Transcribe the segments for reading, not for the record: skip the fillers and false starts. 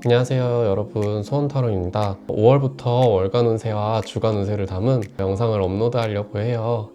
안녕하세요 여러분, 소원타로입니다. 5월부터 월간 운세와 주간 운세를 담은 영상을 업로드 하려고 해요.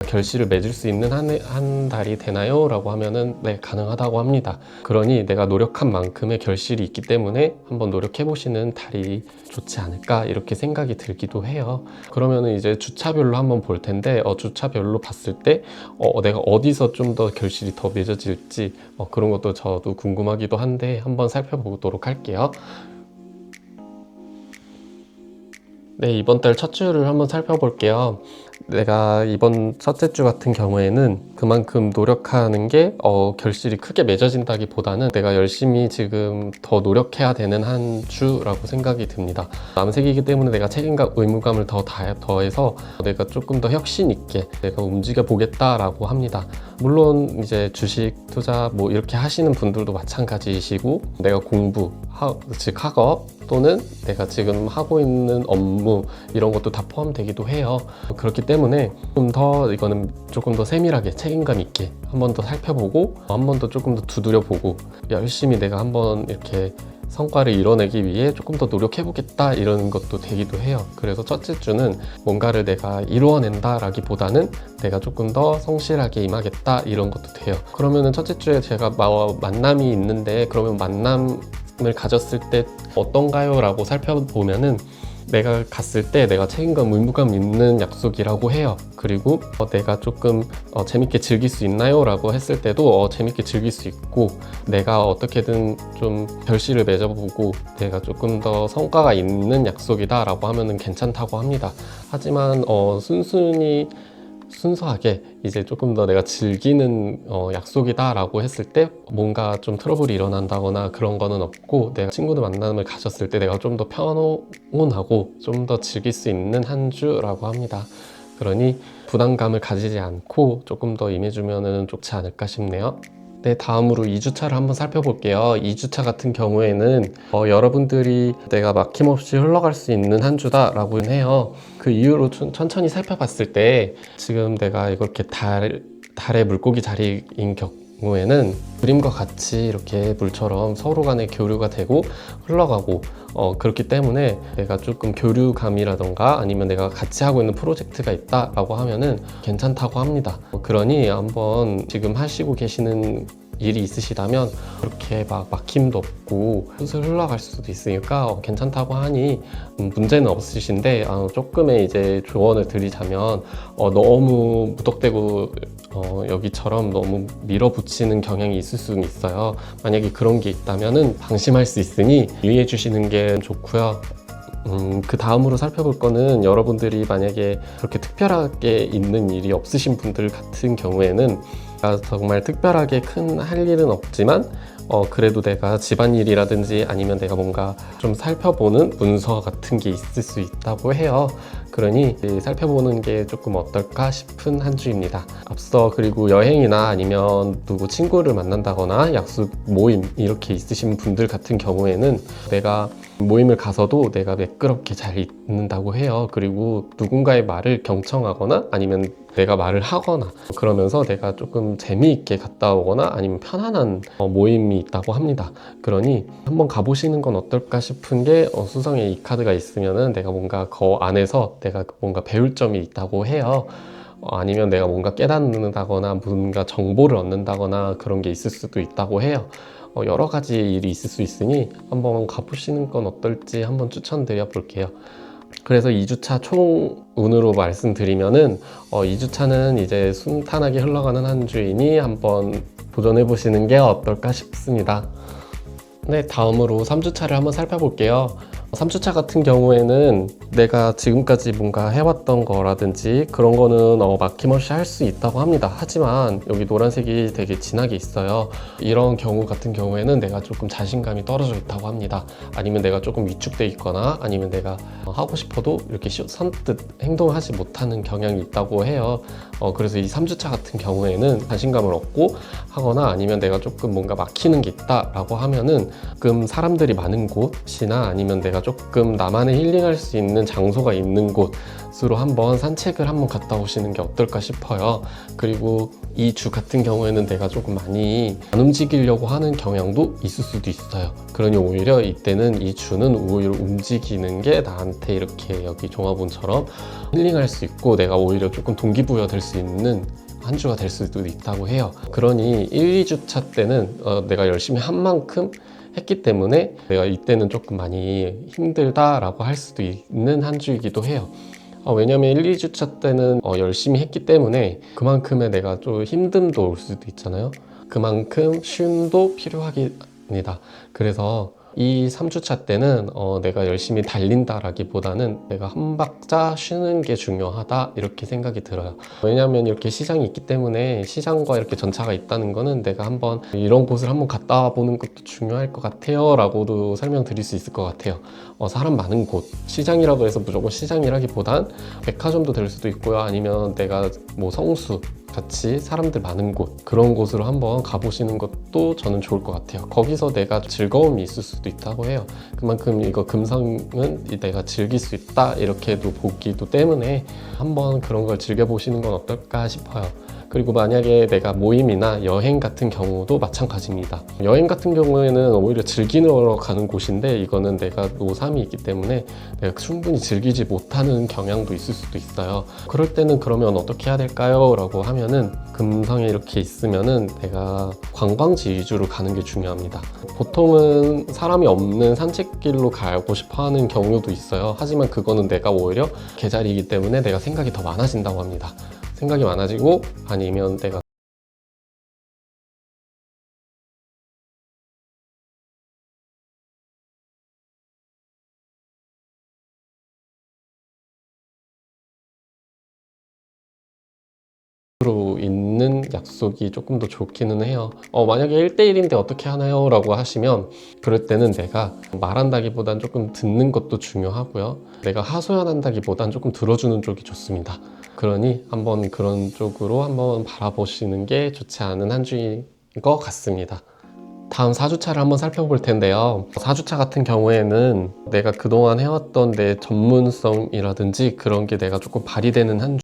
결실을 맺을 수 있는 한 달이 되나요? 라고 하면은 네, 가능하다고 합니다. 그러니 내가 노력한 만큼의 결실이 있기 때문에 한번 노력해 보시는 달이 좋지 않을까 이렇게 생각이 들기도 해요. 그러면은 이제 주차별로 한번 볼 텐데 주차별로 봤을 때 내가 어디서 좀 더 결실이 더 맺어질지 그런 것도 저도 궁금하기도 한데 한번 살펴보도록 할게요. 네, 이번 달 첫 주를 한번 살펴볼게요. 내가 이번 첫째 주 같은 경우에는 그만큼 노력하는 게 결실이 크게 맺어진다기보다는 내가 열심히 지금 더 노력해야 되는 한 주라고 생각이 듭니다. 남색이기 때문에 내가 책임감, 의무감을 더해서 내가 조금 더 혁신 있게 내가 움직여 보겠다라고 합니다. 물론 이제 주식 투자 뭐 이렇게 하시는 분들도 마찬가지이시고 내가 즉 학업 또는 내가 지금 하고 있는 업무 이런 것도 다 포함되기도 해요. 그렇기 때문에 이거는 조금 더 세밀하게 책임감 있게 한 번 더 살펴보고 한 번 더 조금 더 두드려보고 열심히 내가 한번 이렇게 성과를 이뤄내기 위해 조금 더 노력해보겠다 이런 것도 되기도 해요. 그래서 첫째 주는 뭔가를 내가 이루어낸다 라기보다는 내가 조금 더 성실하게 임하겠다 이런 것도 돼요. 그러면은 첫째 주에 제가 만남이 있는데 그러면 만남을 가졌을 때 어떤가요? 라고 살펴보면은 내가 갔을 때 내가 책임감, 의무감 있는 약속이라고 해요. 그리고 내가 조금 재밌게 즐길 수 있나요? 라고 했을 때도 재밌게 즐길 수 있고 내가 어떻게든 좀 결실을 맺어보고 내가 조금 더 성과가 있는 약속이다 라고 하면은 괜찮다고 합니다. 하지만 순수하게 이제 조금 더 내가 즐기는 약속이다 라고 했을 때 뭔가 좀 트러블이 일어난다거나 그런 거는 없고 내가 친구들 만남을 가졌을 때 내가 좀 더 편안하고 좀 더 즐길 수 있는 한 주라고 합니다. 그러니 부담감을 가지지 않고 조금 더 임해주면 좋지 않을까 싶네요. 네, 다음으로 2주차를 한번 살펴볼게요. 2주차 같은 경우에는 여러분들이 내가 막힘없이 흘러갈 수 있는 한 주다라고 해요. 그 이유로 천천히 살펴봤을 때 지금 내가 이렇게 달의 물고기 자리인 경우에는 그림과 같이 이렇게 물처럼 서로 간에 교류가 되고 흘러가고 그렇기 때문에 내가 조금 교류감이라던가 아니면 내가 같이 하고 있는 프로젝트가 있다라고 하면은 괜찮다고 합니다. 그러니 한번 지금 하시고 계시는 일이 있으시다면 그렇게 막 막힘도 없고 슬슬 흘러갈 수도 있으니까 괜찮다고 하니 문제는 없으신데 조금의 이제 조언을 드리자면 너무 무턱대고 여기처럼 너무 밀어붙이는 경향이 있을 수는 있어요. 만약에 그런 게 있다면은 방심할 수 있으니 유의해 주시는 게 좋고요. 그 다음으로 살펴볼 거는 여러분들이 만약에 그렇게 특별하게 있는 일이 없으신 분들 같은 경우에는 정말 특별하게 큰 할 일은 없지만 그래도 내가 집안일이라든지 아니면 내가 뭔가 좀 살펴보는 문서 같은 게 있을 수 있다고 해요. 그러니 살펴보는 게 조금 어떨까 싶은 한 주입니다. 앞서 그리고 여행이나 아니면 누구 친구를 만난다거나 약속 모임 이렇게 있으신 분들 같은 경우에는 내가 모임을 가서도 내가 매끄럽게 잘 있는다고 해요. 그리고 누군가의 말을 경청하거나 아니면 내가 말을 하거나 그러면서 내가 조금 재미있게 갔다 오거나 아니면 편안한 모임이 있다고 합니다. 그러니 한번 가보시는 건 어떨까 싶은 게 수성에 이 카드가 있으면은 내가 뭔가 그 안에서 내가 뭔가 배울 점이 있다고 해요. 아니면 내가 뭔가 깨닫는다거나 뭔가 정보를 얻는다거나 그런 게 있을 수도 있다고 해요. 여러 가지 일이 있을 수 있으니 한번 가보시는 건 어떨지 한번 추천드려 볼게요. 그래서 2주차 총 운으로 말씀드리면은 2주차는 이제 순탄하게 흘러가는 한 주이니 한번 도전해 보시는 게 어떨까 싶습니다. 네, 다음으로 3주차를 한번 살펴볼게요. 3주차 같은 경우에는 내가 지금까지 뭔가 해왔던 거라든지 그런 거는 막힘없이 할 수 있다고 합니다. 하지만 여기 노란색이 되게 진하게 있어요. 이런 경우 같은 경우에는 내가 조금 자신감이 떨어져 있다고 합니다. 아니면 내가 조금 위축돼 있거나 아니면 내가 하고 싶어도 이렇게 선뜻 행동하지 못하는 경향이 있다고 해요. 그래서 이 3주차 같은 경우에는 자신감을 얻고 하거나 아니면 내가 조금 뭔가 막히는 게 있다라고 하면은 조금 사람들이 많은 곳이나 아니면 내가 조금 나만의 힐링할 수 있는 장소가 있는 곳으로 한번 산책을 한번 갔다 오시는 게 어떨까 싶어요. 그리고 이 주 같은 경우에는 내가 조금 많이 안 움직이려고 하는 경향도 있을 수도 있어요. 그러니 오히려 이때는 이 주는 오히려 움직이는 게 나한테 이렇게 여기 종합운처럼 힐링할 수 있고 내가 오히려 조금 동기부여 될 수 있는 한 주가 될 수도 있다고 해요. 그러니 1, 2주차 때는 내가 열심히 한 만큼 했기 때문에 내가 이때는 조금 많이 힘들다라고 할 수도 있는 한 주이기도 해요. 왜냐면 1, 2주차 때는 열심히 했기 때문에 그만큼의 내가 좀 힘듦도 올 수도 있잖아요. 그만큼 쉼도 필요합니다. 그래서 이 3주차 때는 내가 열심히 달린다라기보다는 내가 한 박자 쉬는 게 중요하다 이렇게 생각이 들어요. 왜냐하면 이렇게 시장이 있기 때문에 시장과 이렇게 전차가 있다는 거는 내가 한번 이런 곳을 한번 갔다 와보는 것도 중요할 것 같아요 라고도 설명드릴 수 있을 것 같아요. 사람 많은 곳, 시장이라고 해서 무조건 시장이라기보단 백화점도 될 수도 있고요. 아니면 내가 뭐 성수 같이 사람들 많은 곳, 그런 곳으로 한번 가보시는 것도 저는 좋을 것 같아요. 거기서 내가 즐거움이 있을 수도 있다고 해요. 그만큼 이거 금성은 내가 즐길 수 있다 이렇게도 보기도 때문에 한번 그런 걸 즐겨보시는 건 어떨까 싶어요. 그리고 만약에 내가 모임이나 여행 같은 경우도 마찬가지입니다. 여행 같은 경우에는 오히려 즐기러 가는 곳인데 이거는 내가 노삼이 있기 때문에 내가 충분히 즐기지 못하는 경향도 있을 수도 있어요. 그럴 때는 그러면 어떻게 해야 될까요? 라고 하면은 금성에 이렇게 있으면은 내가 관광지 위주로 가는 게 중요합니다. 보통은 사람이 없는 산책길로 가고 싶어 하는 경우도 있어요. 하지만 그거는 내가 오히려 계절이기 때문에 내가 생각이 더 많아진다고 합니다. 생각이 많아지고 아니면 내가 로 있는 약속이 조금 더 좋기는 해요. 만약에 1대1인데 어떻게 하나요? 라고 하시면 그럴 때는 내가 말한다기보단 조금 듣는 것도 중요하고요. 내가 하소연한다기보단 조금 들어주는 쪽이 좋습니다. 그러니 한번 그런 쪽으로 한번 바라보시는 게 좋지 않은 한 주인 것 같습니다. 다음 4주차를 한번 살펴볼 텐데요. 4주차 같은 경우에는 내가 그동안 해왔던 내 전문성이라든지 그런 게 내가 조금 발휘되는 한 주.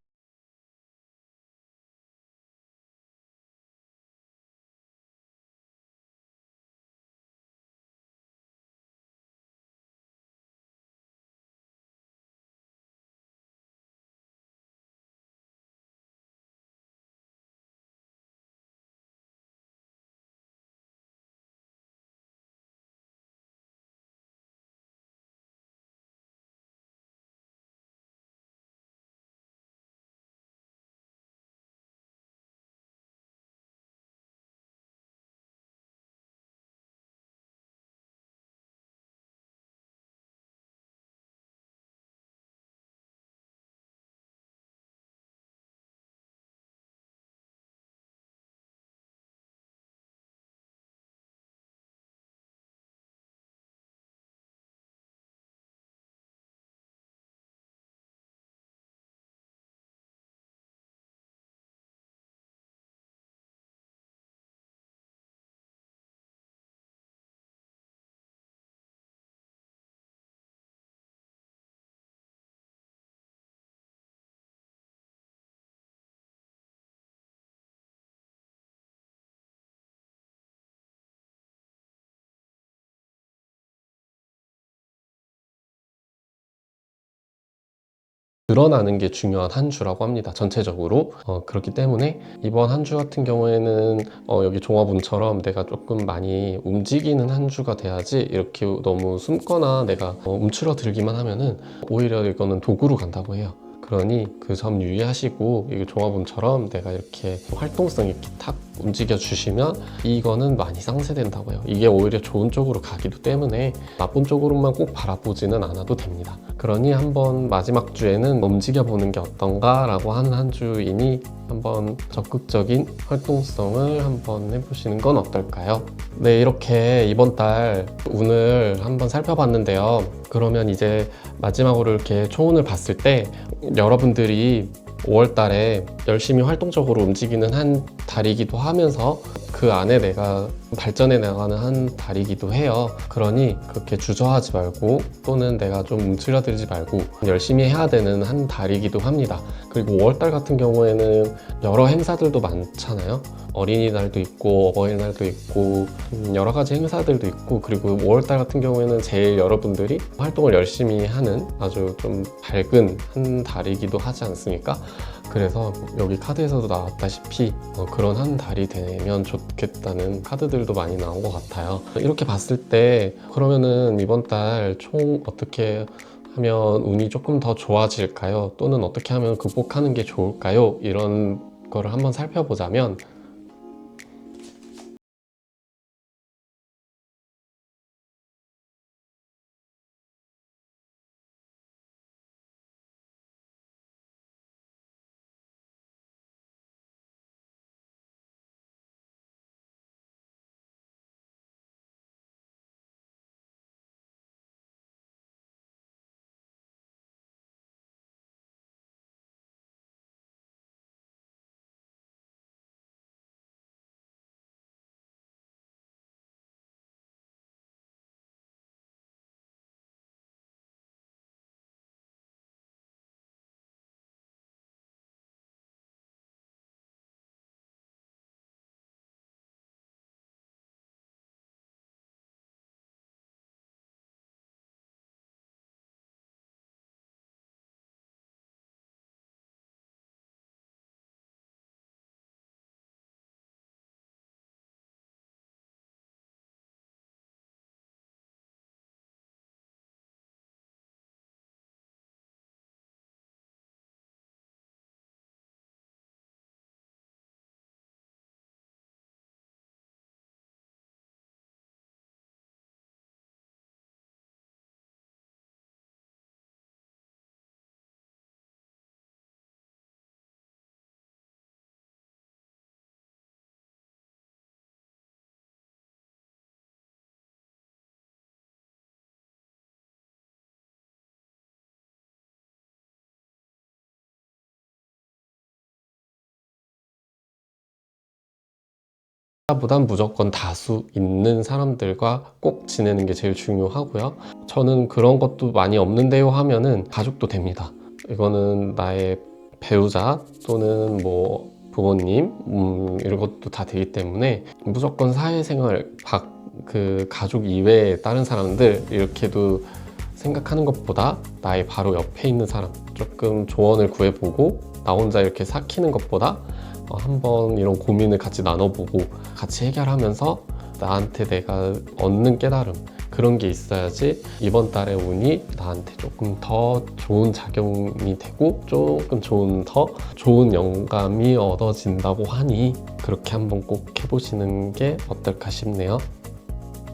드러나는 게 중요한 한 주라고 합니다. 전체적으로. 그렇기 때문에 이번 한 주 같은 경우에는 여기 종합운처럼 내가 조금 많이 움직이는 한 주가 돼야지, 이렇게 너무 숨거나 내가 움츠러들기만 하면은 오히려 이거는 도구로 간다고 해요. 그러니 그 점 유의하시고, 이거 종합운처럼 내가 이렇게 활동성 있게 탁 움직여 주시면 이거는 많이 상쇄된다고 해요. 이게 오히려 좋은 쪽으로 가기도 때문에 나쁜 쪽으로만 꼭 바라보지는 않아도 됩니다. 그러니 한번 마지막 주에는 움직여 보는 게 어떤가 라고 하는 한 주이니 한번 적극적인 활동성을 한번 해보시는 건 어떨까요? 네, 이렇게 이번 달 운을 한번 살펴봤는데요. 그러면 이제 마지막으로 이렇게 총운을 봤을 때 여러분들이 5월 달에 열심히 활동적으로 움직이는 한 달이기도 하면서 그 안에 내가 발전해 나가는 한 달이기도 해요. 그러니 그렇게 주저하지 말고, 또는 내가 좀 움츠려들지 말고 열심히 해야 되는 한 달이기도 합니다. 그리고 5월달 같은 경우에는 여러 행사들도 많잖아요. 어린이날도 있고 어버이날도 있고 여러 가지 행사들도 있고, 그리고 5월달 같은 경우에는 제일 여러분들이 활동을 열심히 하는 아주 좀 밝은 한 달이기도 하지 않습니까? 그래서 여기 카드에서도 나왔다시피 그런 한 달이 되면 좋겠다는 카드들도 많이 나온 것 같아요. 이렇게 봤을 때 그러면은 이번 달 총 어떻게 하면 운이 조금 더 좋아질까요? 또는 어떻게 하면 극복하는 게 좋을까요? 이런 거를 한번 살펴보자면, 보단 무조건 다수 있는 사람들과 꼭 지내는 게 제일 중요하고요. 저는 그런 것도 많이 없는데요 하면은 가족도 됩니다. 이거는 나의 배우자 또는 뭐 부모님 이런 것도 다 되기 때문에 무조건 사회생활 그 가족 이외에 다른 사람들 이렇게도 생각하는 것보다 나의 바로 옆에 있는 사람 조금 조언을 구해보고 나 혼자 이렇게 삭히는 것보다 한번 이런 고민을 같이 나눠보고 같이 해결하면서 나한테 내가 얻는 깨달음 그런 게 있어야지 이번 달의 운이 나한테 조금 더 좋은 작용이 되고 조금 더 좋은 영감이 얻어진다고 하니 그렇게 한번 꼭 해보시는 게 어떨까 싶네요.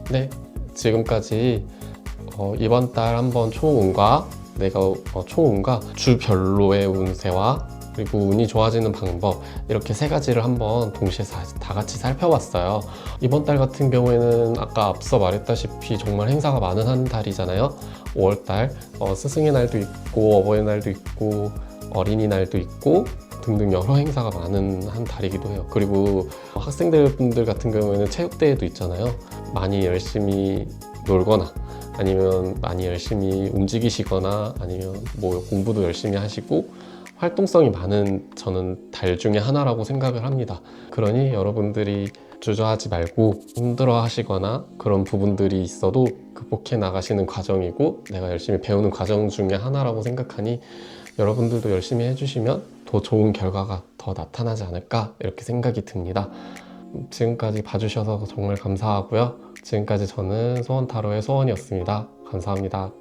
네, 지금까지 이번 달 한번 총운과 내가 총운과 주별로의 운세와 그리고 운이 좋아지는 방법 이렇게 세 가지를 한번 동시에 다 같이 살펴봤어요. 이번 달 같은 경우에는 아까 앞서 말했다시피 정말 행사가 많은 한 달이잖아요. 5월달 스승의 날도 있고 어버이날도 있고 어린이날도 있고 등등 여러 행사가 많은 한 달이기도 해요. 그리고 학생들 같은 경우에는 체육대회도 있잖아요. 많이 열심히 놀거나 아니면 많이 열심히 움직이시거나 아니면 뭐 공부도 열심히 하시고 활동성이 많은 저는 달 중에 하나라고 생각을 합니다. 그러니 여러분들이 주저하지 말고 힘들어 하시거나 그런 부분들이 있어도 극복해 나가시는 과정이고 내가 열심히 배우는 과정 중에 하나라고 생각하니 여러분들도 열심히 해주시면 더 좋은 결과가 더 나타나지 않을까 이렇게 생각이 듭니다. 지금까지 봐주셔서 정말 감사하고요. 지금까지 저는 소원타로의 소원이었습니다. 감사합니다.